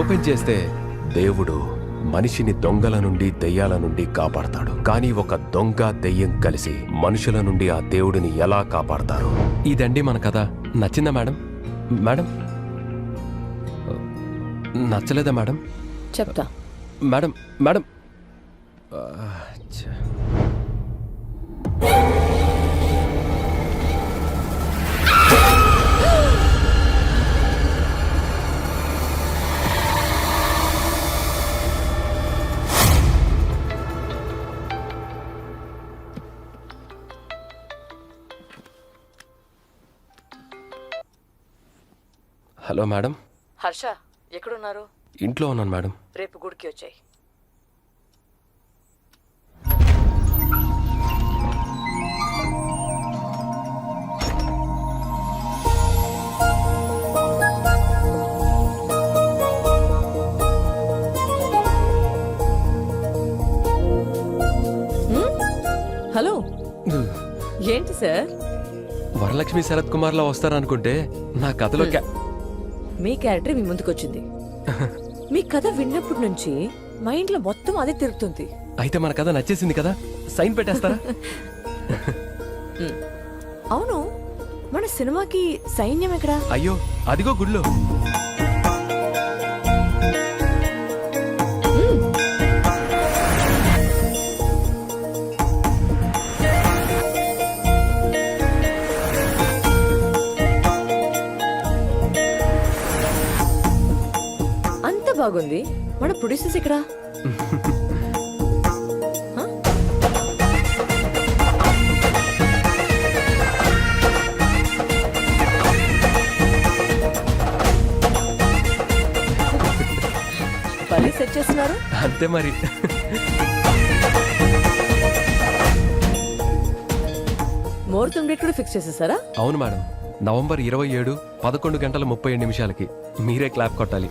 Open చేస్తే దేవుడు మనిషిని దొంగల నుండి దెయ్యాల నుండి కాపాడతాడు. కానీ ఒక దొంగ దెయ్యం కలిసి మనుషుల నుండి ఆ దేవుడిని ఎలా కాపాడతారు? ఇదండి మన కథ. నచ్చిందా మేడం? మేడం నచ్చలేదా మేడం? చెప్తా. Madam madam hello madam. Harsha ఎక్కడున్నారు? ఇంట్లో ఉన్నాను మేడం. రేపు గుడికి వచ్చాయి. హలో, ఏంటి సార్? వరలక్ష్మి శరత్ కుమార్లా వస్తారనుకుంటే నా కథలో మీ క్యారెక్టర్ మీ ముందుకొచ్చింది. మీ కథ విన్నప్పటి నుంచి మైండ్ లో మొత్తం అదే తిరుగుతుంది. అయితే మన కథ నచ్చేసింది కదా, సైన్ పెట్టేస్తారా? అవును, మన సినిమాకి సైన్యం ఎక్కడా? అయ్యో అదిగో గుడిలో. అంత బాగుంది. మన ప్రొడ్యూసర్స్ ఇక్కడ. పల్లి సెట్ చేస్తున్నారు అంతే మరి. ముహూర్తం డేట్ కూడా ఫిక్స్ చేసేసారా? అవును మేడం, నవంబర్ 27 11 గంటల 37 నిమిషాలకి. మీరే క్లాప్ కొట్టాలి.